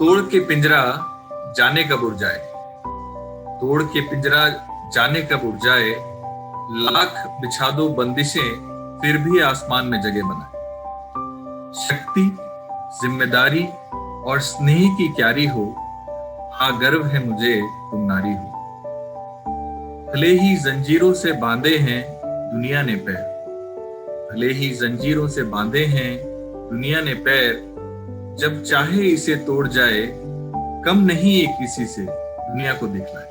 तोड़ के पिंजरा जाने कब उड़ जाए, तोड़ के पिंजरा जाने कब उड़ जाए, लाख बिछा दो बंदिशें फिर भी आसमान में जगह बनाए। शक्ति, जिम्मेदारी और स्नेह की क्यारी हो, हाँ गर्व है मुझे तुम नारी हो। भले ही जंजीरों से बांधे हैं दुनिया ने पैर, भले ही जंजीरों से बांधे हैं दुनिया ने पैर, जब चाहे इसे तोड़ जाए, कम नहीं है किसी से दुनिया को दिखलाए।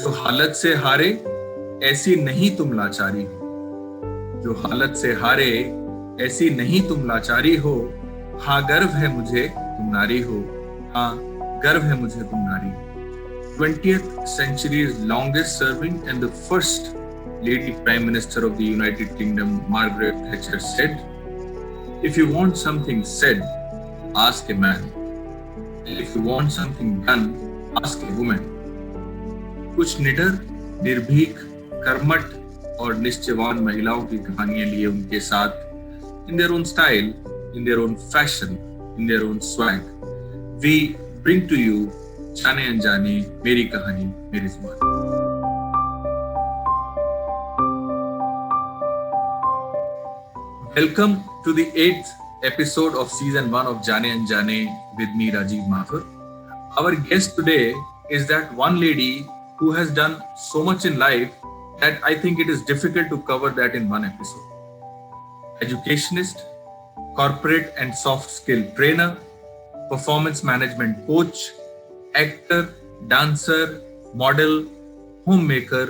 जो हालत से हारे ऐसी नहीं तुम लाचारी हो, जो हालत से हारे ऐसी नहीं तुम लाचारी हो, हाँ गर्व है मुझे तुम नारी हो, हाँ गर्व है मुझे तुम नारी हो। 20th century's longest serving and the first lady prime minister of the United Kingdom, Margaret Thatcher, said, "If you want something said, ask a man. If you want something done, ask a woman." कुछ निडर, निर्भीक, कर्मठ और निश्चयवान महिलाओं की कहानियां लिए उनके साथ, in their own style, in their own fashion, in their own swag, we bring to you जाने अनजाने मेरी कहानी मेरी जुबान। Welcome to the 8th episode of season 1 of Jaane Anjane with me, Rajiv Mathur. Our guest today is that one lady who has done so much in life that I think it is difficult to cover that in one episode. Educationist, corporate and soft skill trainer, performance management coach, actor, dancer, model, homemaker,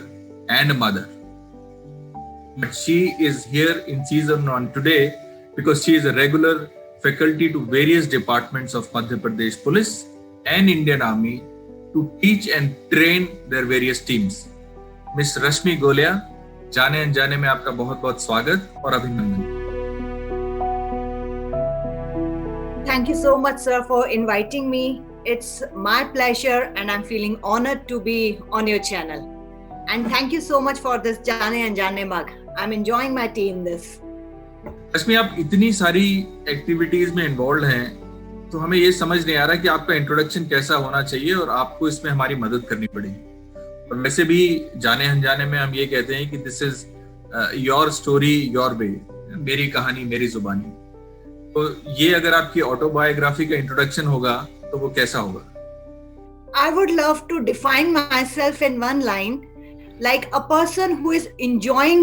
and mother. But she is here in season 1 today because she is a regular faculty to various departments of Madhya Pradesh Police and Indian Army to teach and train their various teams. Miss Rashmi Golia, जाने अनजाने में आपका बहुत-बहुत स्वागत और अभिनंदन। Thank you so much, sir, for inviting me. It's my pleasure and I'm feeling honored to be on your channel. And thank you so much for this Jaane Anjane mug. I'm enjoying my tea in this. रश्मि, आप इतनी सारी activities में involve हैं, तो हमें ये समझ नहीं आ रहा कि आपका इंट्रोडक्शन कैसा होना चाहिए और आपको इसमें हमारी मदद करनी पड़ेगी। और वैसे भी जाने अनजाने में हम ये कहते हैं कि this is your story your way, मेरी कहानी मेरी जुबानी। तो ये अगर आपकी ऑटोबायोग्राफी का इंट्रोडक्शन होगा तो वो कैसा होगा? I would love to define myself in one line, like a person who is enjoying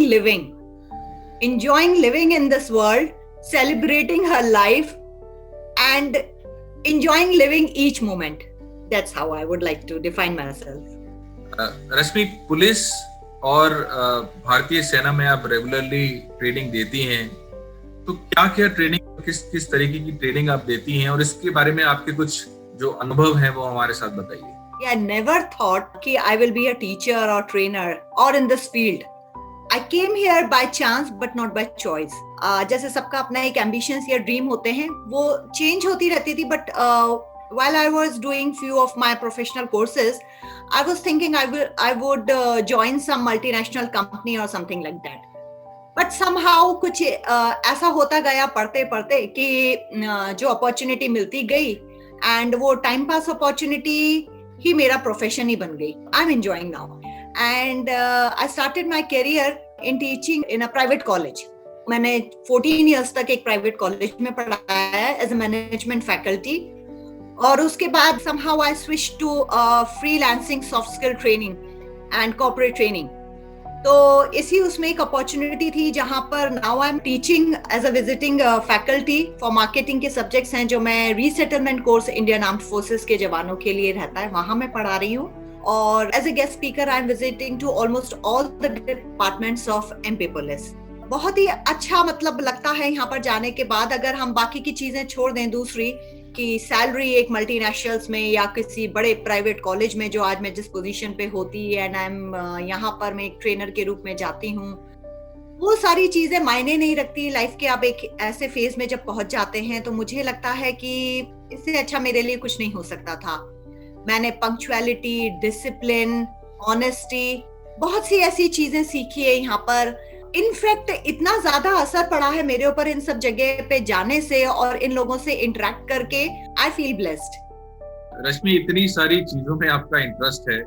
living in this world, celebrating her life and enjoying living each moment. That's how I would like to define myself. Rashmi, police और भारतीय सेना में आप regularly training देती हैं, तो क्या training, किस तरीके की ट्रेनिंग आप देती हैं और इसके बारे में आपके कुछ जो अनुभव हैं वो हमारे साथ बताइए। I never thought कि I will be a teacher or trainer or in this field. I came here by chance but not by choice. जैसे सबका अपना एक ambitions या dream होते हैं, वो change होती रहती थी, but while I was doing few of my professional courses, I was thinking I would join some multinational company or something like that. But somehow कुछ ऐसा होता गया पढ़ते पढ़ते कि जो अपॉर्चुनिटी मिलती गई एंड वो टाइम पास अपॉर्चुनिटी ही मेरा प्रोफेशन ही बन गई। I am enjoying now and I started my career in teaching in a private college. मैंने 14 इयर्स तक एक प्राइवेट कॉलेज में पढ़ाया है एज अ मैनेजमेंट फैकल्टी, और उसके बाद somehow I switched to freelancing soft skill training and corporate training. तो इसी उसमें एक अपॉर्चुनिटी थी जहां पर now I am teaching as a visiting faculty for marketing के सब्जेक्ट्स हैं जो मैं resettlement course Indian armed forces के जवानों के लिए रहता है, वहां मैं पढ़ा रही हूँ। और as a guest speaker I am visiting to almost all the departments of MP police. बहुत ही अच्छा मतलब लगता है यहाँ पर जाने के बाद, अगर हम बाकी की चीजें छोड़ दें दूसरी कि सैलरी एक मल्टीनेशनल्स में या किसी बड़े प्राइवेट कॉलेज में जो आज मैं जिस पोजीशन पे होती है एंड आई एम यहाँ पर मैं एक ट्रेनर के रूप में जाती हूँ, वो सारी चीजें मायने नहीं रखती। लाइफ के आप एक ऐसे फेज में जब पहुंच जाते हैं तो मुझे लगता है कि इससे अच्छा मेरे लिए कुछ नहीं हो सकता था। मैंने पंक्चुअलिटी, डिसिप्लिन, ऑनेस्टी, बहुत सी ऐसी चीजें सीखी है यहाँ पर इनफैक्ट इतना ज्यादा असर पड़ा है मेरे ऊपर इन सब जगह पे जाने से और इन लोगों से इंटरेक्ट करके. I feel blessed. रश्मि, इतनी सारी चीजों में आपका इंटरेस्ट है,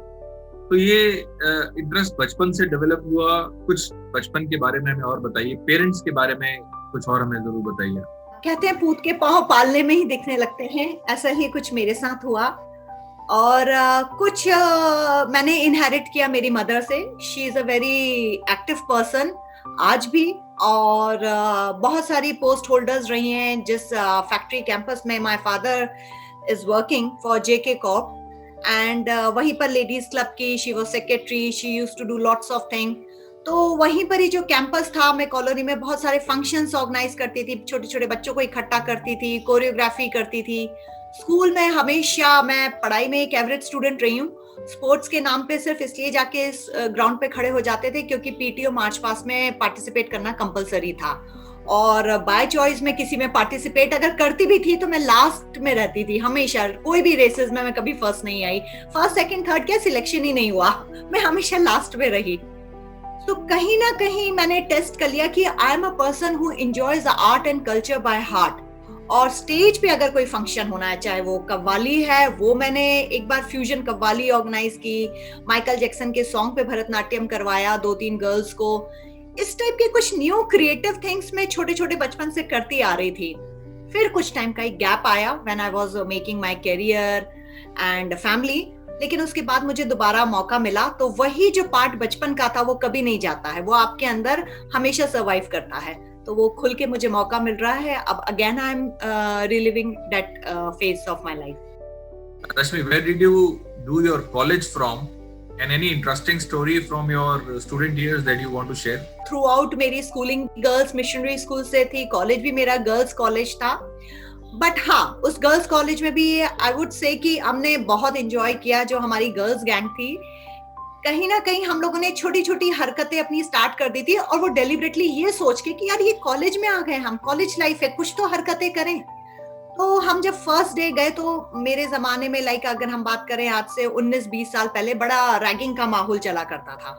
तो ये इंटरेस्ट बचपन से डेवलप हुआ? कुछ बचपन के बारे में हमें और बताइए, पेरेंट्स के बारे में कुछ और हमें जरूर बताइए. कहते हैं पूत के पांव पालने में ही दिखने लगते हैं, ऐसा ही कुछ मेरे साथ हुआ. और कुछ मैंने इनहेरिट किया मेरी मदर से. She is a very active person आज भी, और बहुत सारी पोस्ट होल्डर्स रही हैं जिस फैक्ट्री कैंपस में my father is working for JK corp. And वहीं पर लेडीज क्लब की she was secretary. She used to do lots of thing. तो वहीं पर ही जो कैंपस था, मैं कॉलोनी में बहुत सारे फंक्शंस ऑर्गेनाइज करती थी, छोटे छोटे बच्चों को इकट्ठा करती थी, कोरियोग्राफी करती थी. स्कूल में हमेशा मैं पढ़ाई में एक एवरेज स्टूडेंट रही हूँ. स्पोर्ट्स के नाम पे सिर्फ इसलिए जाके ग्राउंड पे खड़े हो जाते थे क्योंकि पीटीओ मार्च पास्ट में पार्टिसिपेट करना कंपलसरी था. और बाय चॉइस में किसी में पार्टिसिपेट अगर करती भी थी तो मैं लास्ट में रहती थी हमेशा. कोई भी रेसेस में मैं कभी फर्स्ट नहीं आई. फर्स्ट सेकंड थर्ड क्या सिलेक्शन ही नहीं हुआ, मैं हमेशा लास्ट में रही. तो कहीं ना कहीं मैंने टेस्ट कर लिया कि I am a person who enjoys the art and culture by heart. और स्टेज पे अगर कोई फंक्शन होना है, चाहे वो कव्वाली है, वो मैंने एक बार फ्यूजन कव्वाली ऑर्गेनाइज की. माइकल जैक्सन के सॉन्ग पे भरतनाट्यम करवाया 2-3 गर्ल्स को. इस टाइप के कुछ न्यू क्रिएटिव थिंग्स मैं छोटे छोटे बचपन से करती आ रही थी. फिर कुछ टाइम का एक गैप आया when I was making my career and family. लेकिन उसके बाद मुझे दोबारा मौका मिला, तो वही जो पार्ट बचपन का था वो कभी नहीं जाता है, वो आपके अंदर हमेशा सर्वाइव करता है. तो वो खुल के मुझे मौका मिल रहा है. अब again I am relieving that phase of my life. Rashmi, where did you do your college from? And any interesting story from your student years that you want to share? Through out मेरी schooling girls missionary school से थी. College भी मेरा girls college था. But हाँ, उस girls college में भी आई वुड से कि हमने बहुत एंजॉय किया. जो हमारी गर्ल्स गैंग थी, कहीं ना कहीं हम लोगों ने छोटी छोटी हरकतें अपनी स्टार्ट कर दी थी, और वो डेलिबरेटली ये सोच के कि यार ये कॉलेज में आ गए, हम कॉलेज लाइफ है, कुछ तो हरकतें करें. तो हम जब फर्स्ट डे गए, तो मेरे जमाने में लाइक अगर हम बात करें आज से 19-20 साल पहले, बड़ा रैगिंग का माहौल चला करता था.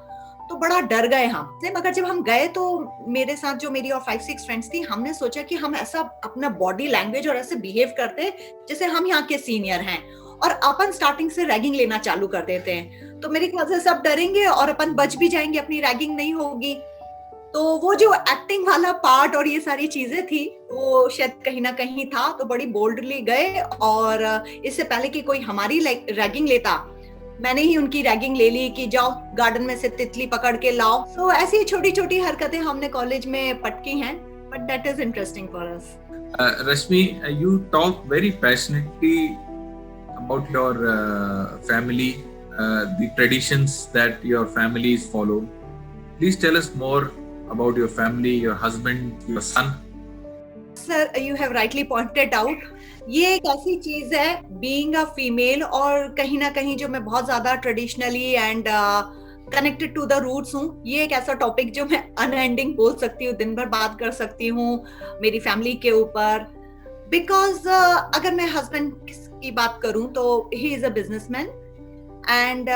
तो बड़ा डर गए हम. मगर जब हम गए तो मेरे साथ जो मेरी और 5-6 फ्रेंड्स थी, हमने सोचा कि हम ऐसा अपना बॉडी लैंग्वेज और ऐसे बिहेव करते जैसे हम यहाँ के सीनियर हैं, और अपन स्टार्टिंग से रैगिंग लेना चालू कर देते हैं. तो मेरे ख्याल से सब डरेंगे और अपन बच भी जाएंगे, अपनी रैगिंग नहीं होगी. तो वो जो एक्टिंग वाला पार्ट और ये सारी चीजें थी, वो शायद कहीं ना कहीं था. तो बड़ी बोल्डली गए, और इससे पहले कि कोई हमारी रैगिंग लेता, मैंने ही उनकी रैगिंग ले ली कि जाओ गार्डन में से तितली पकड़ के लाओ. तो ऐसी छोटी छोटी हरकतें हमने कॉलेज में पटकी हैं. But that is interesting for us. Rashmi, you talk very passionately about your family, the traditions that your families follow. Please tell us more about your family, your husband, your son. Sir, you have rightly pointed out. ये एक ऐसी चीज है, being a female, और कहीं ना कहीं जो मैं बहुत ज्यादा traditionally and connected to the roots हूँ. ये एक ऐसा टॉपिक जो मैं अनएंडिंग बोल सकती हूँ, दिन भर बात कर सकती हूँ मेरी फैमिली के ऊपर. बिकॉज अगर मैं हस्बैंड की बात करूँ तो he is a businessman, and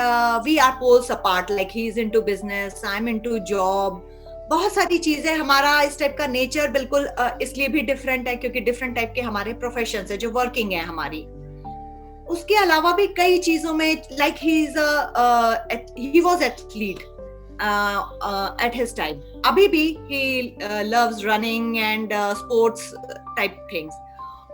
we are poles apart. Like he is into business, I am into job. बहुत सारी चीजें, हमारा इस टाइप का नेचर बिल्कुल इसलिए भी डिफरेंट है क्योंकि डिफरेंट टाइप के हमारे प्रोफेशंस है जो वर्किंग है हमारी. उसके अलावा भी कई चीजों में, like he was athlete at his time. अभी भी he loves running and sports type things.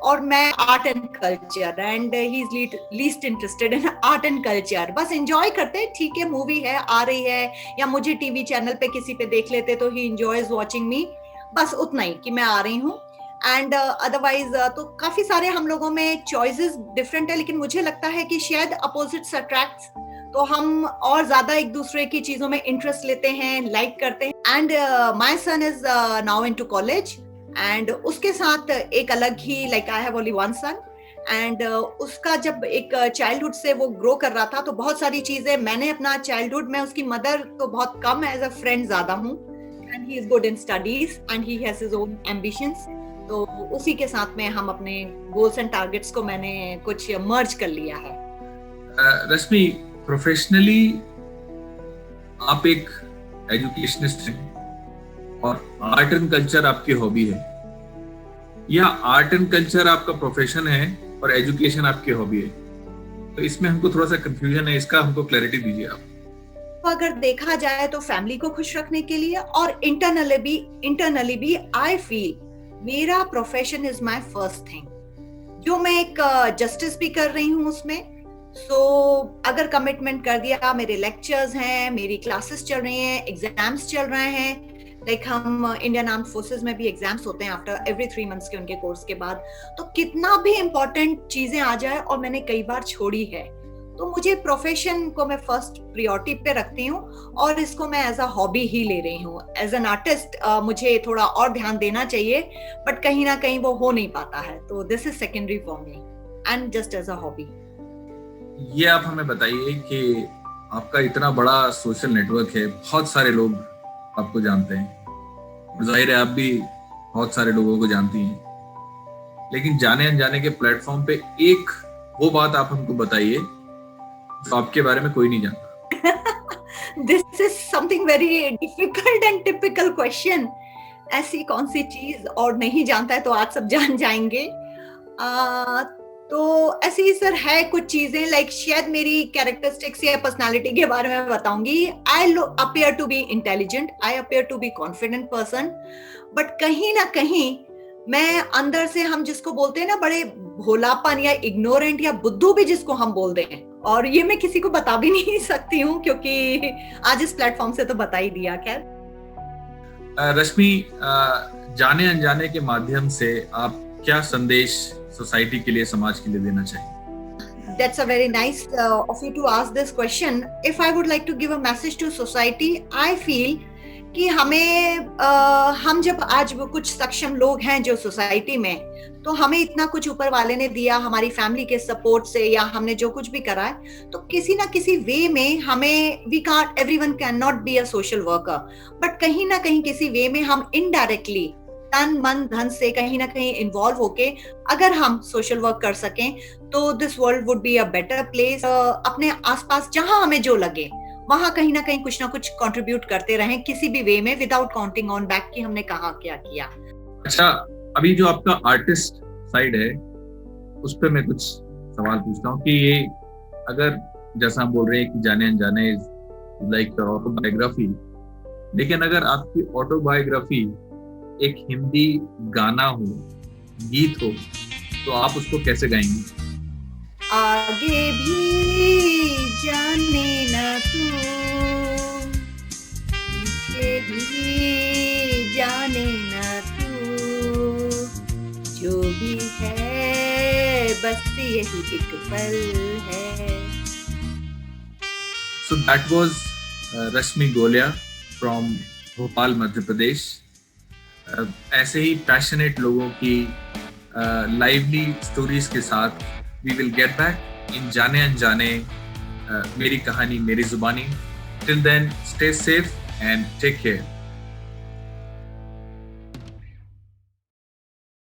और मैं art and culture, and he is least interested in art and culture. बस एंजॉय करते हैं, ठीक है मूवी है आ रही है, या मुझे टीवी चैनल पे किसी पे देख लेते तो ही एंजॉयज वाचिंग मी. बस उतना ही कि मैं आ रही हूँ. एंड अदरवाइज तो काफी सारे हम लोगों में चॉइसेस डिफरेंट है, लेकिन मुझे लगता है कि शायद अपोजिट्स अट्रैक्ट्स. तो हम और ज्यादा एक दूसरे की चीजों में इंटरेस्ट लेते हैं, लाइक करते हैं. And my son is now into college, and उसके साथ एक अलग ही, like I have only one son, and उसका जब एक चाइल्डहुड से वो ग्रो कर रहा था, तो बहुत सारी चीजें मैंने अपना चाइल्डहुड में, उसकी मदर तो बहुत कम, एज अ फ्रेंड ज्यादा हूँ. And he is good in studies and he has his own ambitions. तो उसी के साथ में हम अपने गोल्स एंड टारगेट्स को मैंने कुछ मर्ज कर लिया है. रश्मि, प्रोफेशनली आप एक एजुकेशनिस्ट हैं, और आर्ट एंड कल्चर आपकी हॉबी है, या आर्ट एंड कल्चर आपका प्रोफेशन है और एजुकेशन आपकी हॉबी है? तो इसमें हमको थोड़ा सा कंफ्यूजन है, इसका हमको क्लैरिटी दीजिए आप। तो अगर देखा जाए तो फैमिली को खुश रखने के लिए और इंटरनली भी आई फील मेरा profession is my first thing, जो मैं एक जस्टिस भी कर रही हूँ उसमें। सो अगर कमिटमेंट कर दिया, मेरे लेक्चर्स हैं, मेरी क्लासेस चल रही हैं, एग्जाम्स चल रहे हैं, लाइक हम इंडियन आर्म्ड फोर्सेस में भी एग्जाम्स होते हैं आफ्टर एवरी 3 months के उनके कोर्स के बाद। तो कितना भी इम्पोर्टेंट चीजें आ जाए और मैंने कई बार छोड़ी है, तो मुझे प्रोफेशन को मैं फर्स्ट प्रायोरिटी पे रखती हूँ और इसको मैं एज अ हॉबी ही ले रही हूँ। एज एन आर्टिस्ट मुझे थोड़ा और ध्यान देना चाहिए, बट कहीं ना कहीं वो हो नहीं पाता है, तो this is secondary for me and just as a hobby. ये आप हमें बताइए कि आपका इतना बड़ा सोशल नेटवर्क है, बहुत सारे लोग आपको जानते हैं, जाहिर है आप भी बहुत सारे लोगों को जानती हैं, लेकिन जाने अनजाने के प्लेटफॉर्म पे एक वो बात आप हमको बताइए जो आपके बारे में कोई नहीं जानता। This is something very difficult and typical question. ऐसी कौन सी चीज और नहीं जानता है, तो आज सब जान जाएंगे। तो ऐसे ही सर है कुछ चीजें, लाइक शायद मेरी कैरेक्टरिस्टिक्स या पर्सनालिटी के बारे में बताऊंगी। I appear to be intelligent, I appear to be confident person, but कहीं ना कहीं मैं अंदर से, हम जिसको बोलते हैं ना बड़े भोलापन या इग्नोरेंट या बुद्धू भी जिसको हम बोलते हैं, और ये मैं किसी को बता भी नहीं सकती हूँ क्योंकि आज इस प्लेटफॉर्म से तो बता ही दिया। खैर रश्मि, जाने अनजाने के माध्यम से आप क्या संदेश सोसाइटी के लिए, समाज के लिए देना चाहिए? That's a very nice of you to ask this question. If I would like to give a message to society, I feel कि हम जब आज वो कुछ सक्षम लोग हैं जो सोसाइटी में, तो हमें इतना कुछ ऊपर वाले ने दिया हमारी फैमिली के सपोर्ट से, या हमने जो कुछ भी करा है, तो किसी ना किसी वे में हमें, we can't, everyone can not be a social worker, but कहीं ना कहीं किसी वे में हम इनडायरेक्टली तन मन धन से कहीं ना कहीं इन्वॉल्व होके अगर हम सोशल वर्क कर सकें, तो this world would be a better place. अपने आसपास जहां हमें जो लगे वहां कहीं ना कुछ कंट्रीब्यूट करते रहें किसी भी वे में, विदाउट काउंटिंग ऑन बैक कि हमने कहाँ क्या किया। अच्छा, अभी जो आपका आर्टिस्ट साइड है उस पर मैं कुछ सवाल पूछता हूँ कि ये, अगर जैसा हम बोल रहे हैं कि जाने अनजाने लाइक ऑटोबायोग्राफी, लेकिन अगर आपकी ऑटोबायोग्राफी एक हिंदी गाना हो, गीत हो, तो आप उसको कैसे गाएंगी? आगे भी जाने ना तू, पीछे भी जाने ना तू, जो भी है बस यही एक पल है। So that was Rashmi Golia from Bhopal, Madhya Pradesh. ऐसे ही पैशनेट लोगों की लाइवली स्टोरीज के साथ we will get back in जाने अनजाने, मेरी कहानी मेरी जुबानी। Till then, stay safe and take care.